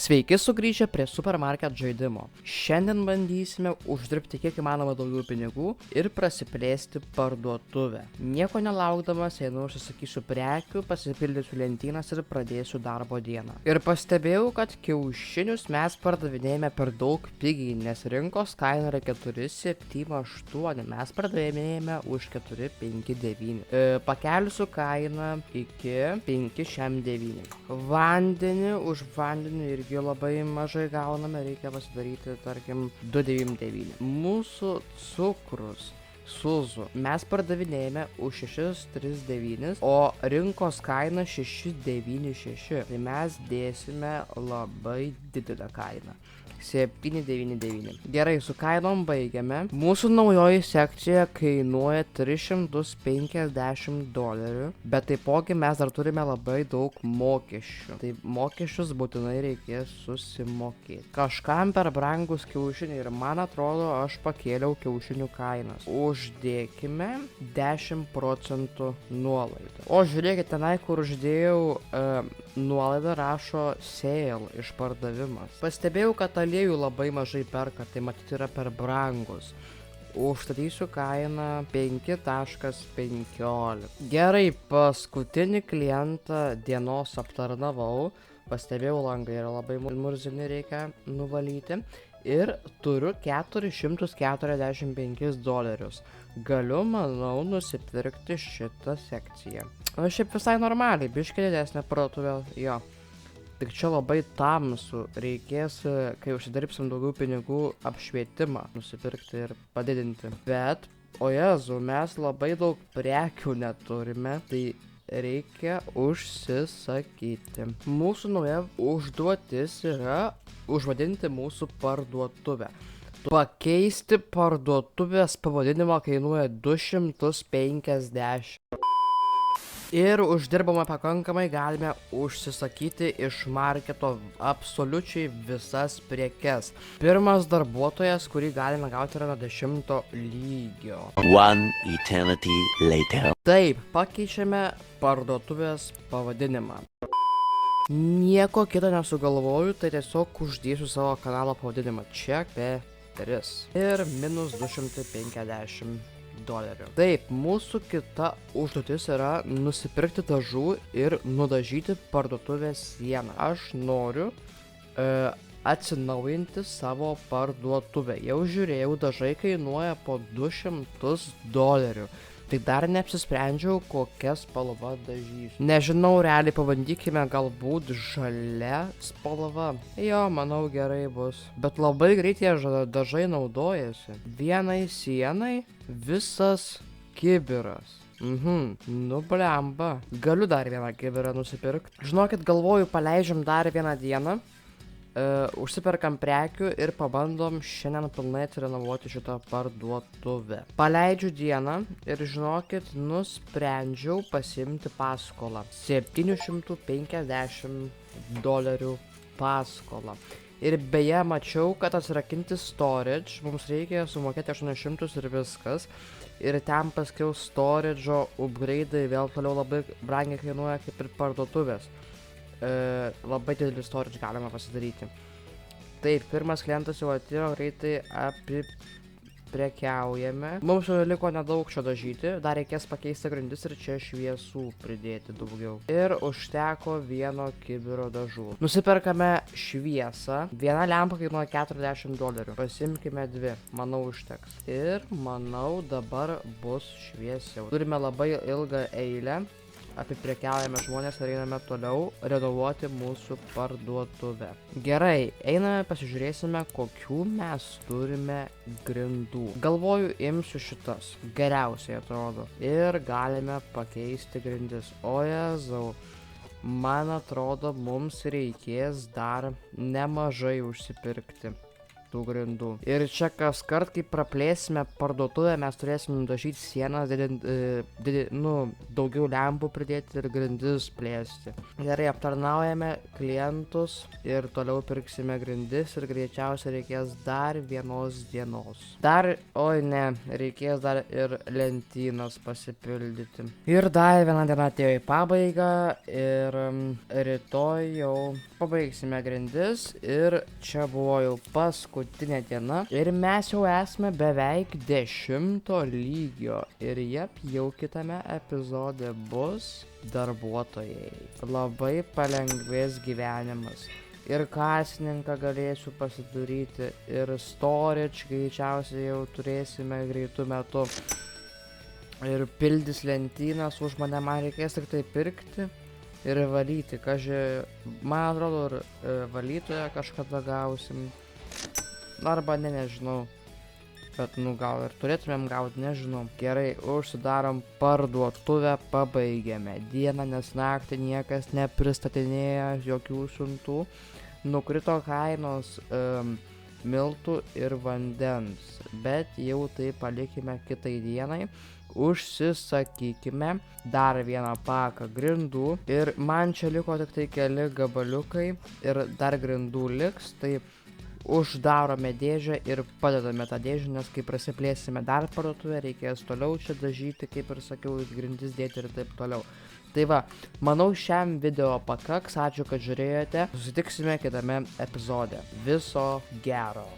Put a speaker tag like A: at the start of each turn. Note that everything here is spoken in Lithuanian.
A: Sveiki sugrįžę prie Supermarket žaidimo. Šiandien bandysime uždirbti kiek įmanoma daugiau pinigų ir prasiplėsti parduotuvę. Nieko nelaukdamas einu užsisakysiu prekių, pasipildysiu lentynas ir pradėsiu darbo dieną. Ir pastebėjau, kad kiaušinius mes pardavinėjame per daug pigiai, nes rinkos kaina yra 4,78, mes pardavinėjame už 4,59. Pakeliu su kaina iki 5,9. Vandenį už vandenį irgi labai mažai gauname, reikia pasidaryti, tarkim, 2,99. Mūsų cukrus Suzu mes pardavinėjame už 6,39, o rinkos kaina 6,96. Tai mes dėsime labai didelę kainą. 7,99. Gerai, su kainom baigiame. Mūsų naujoji sekcija kainuoja $350, bet taipogi mes dar turime labai daug mokesčių. Tai mokesčius būtinai reikės susimokėti. Kažkam per brangus kiaušiniai ir man atrodo, aš pakėliau kiaušinių kainas. Uždėkime 10% nuolaidą. O žiūrėkite, tenai, kur uždėjau nuolaidą, rašo sale, išpardavimas. Pastebėjau, kad aliejų labai mažai perka, tai matyti yra per brangus. Užstatysiu kainą 5,15. Gerai, paskutinį klientą dienos aptarnavau. Pastebėjau, langai yra labai murzini, reikia nuvalyti. Ir turiu $445. Galiu, manau, nusipirkti šitą sekciją. O šiaip visai normaliai, biškį didesnė parduotuvė, jo. Tik čia labai tamsu, reikės, kai užsidirbsim daugiau pinigų, apšvietimą nusipirkti ir padidinti. Bet, o Jezu, mes labai daug prekių neturime, tai reikia užsisakyti. Mūsų nauja užduotis yra užvadinti mūsų parduotuvę. Pakeisti parduotuvės pavadinimą kainuoja 250. Ir uždirbama pakankamai, galime užsisakyti iš marketo absoliučiai visas prekes. Pirmas darbuotojas, kurį galime gauti, yra nuo 10 lygio.
B: One eternity later.
A: Taip, pakeičiame parduotuvės pavadinimą. Nieko kito nesugalvoju, tai tiesiog uždėsiu savo kanalo pavadinimą čia P3 ir minus $250. Taip, mūsų kita užduotis yra nusipirkti dažų ir nudažyti parduotuvės sieną. Aš noriu atsinaujinti savo parduotuvę. Jau žiūrėjau, dažai kainuoja po $200. Tai dar neapsisprendžiau, kokią spalvą dažysiu. Nežinau, realiai pabandykime, galbūt žalia spalva. Jo, manau, gerai bus. Bet labai greit jie dažai naudojasi. Vienai sienai visas kibiras. Nu blemba. Galiu dar vieną kibirą nusipirkti. Žinokit, galvoju, paleidžiam dar vieną dieną. Užsiperkam prekių ir pabandom šiandien pilnai atrenovuoti šitą parduotuvę. Paleidžiu dieną ir žinokit, nusprendžiau pasiimti paskolą. $750 paskolą. Ir beje, mačiau, kad atsirakinti storage mums reikia sumokėti 800 ir viskas. Ir ten paskiau storage'o upgrade'ai vėl toliau labai brangiai kainuoja kaip ir parduotuvės. Labai didelį storage galima pasidaryti. Taip, pirmas klientas jau atėjo, greitai apiprekiaujame. Mums jau liko nedaug čia dažyti, dar reikės pakeisti grindis ir čia šviesų pridėti daugiau. Ir užteko vieno kibiro dažų. Nusiperkame šviesą. Viena lempa kainuoja $40. Pasimkime dvi, manau užteks. Ir manau dabar bus šviesiau. Turime labai ilgą eilę. Apiprekiaujame žmonės ir einame toliau renovuoti mūsų parduotuvę. Gerai, einame pasižiūrėsime, kokių mes turime grindų. Galvoju, imsiu šitas. Geriausiai atrodo. Ir galime pakeisti grindis. O Jėzau, man atrodo, mums reikės dar nemažai užsipirkti. tų grindų. Ir čia kas kart, kai praplėsime parduotuvę, mes turėsime nudažyti sienas, daugiau lempų pridėti ir grindis plėsti. Gerai, aptarnaujame klientus ir toliau pirksime grindis ir greičiausiai reikės dar vienos dienos. Reikės dar ir lentynas pasipildyti. Ir dar viena diena atėjo į pabaigą ir rytoj jau pabaigsime grindis ir čia buvo jau paskutinė diena ir mes jau esame beveik 10 lygio ir jau kitame epizode bus darbuotojai. Labai palengvės gyvenimas. Ir kasininką galėsiu pasidaryti, ir storage greičiausiai jau turėsime greitų metų. Ir pildys lentynas už mane, man reikės tik tai pirkti ir valyti. Man atrodo, ir valytoją kažkada gausim. Arba nežinau. Bet gal ir turėtumėm gauti, nežinau. Gerai, užsidarom parduotuvę, pabaigėme dieną, nes naktį niekas nepristatinėja jokių siuntų. Nukrito kainos miltų ir vandens, bet jau tai palikime kitai dienai. Užsisakykime dar vieną paką grindų ir man čia liko tik tai keli gabaliukai ir dar grindų liks, tai uždarome dėžę ir padedame tą dėžę, nes kai prasiplėsime dar parduotuvę, reikės toliau čia dažyti, kaip ir sakiau, grindis dėti ir taip toliau. Tai va, manau šiam video pakaks, ačiū, kad žiūrėjote, susitiksime kitame epizode. Viso gero.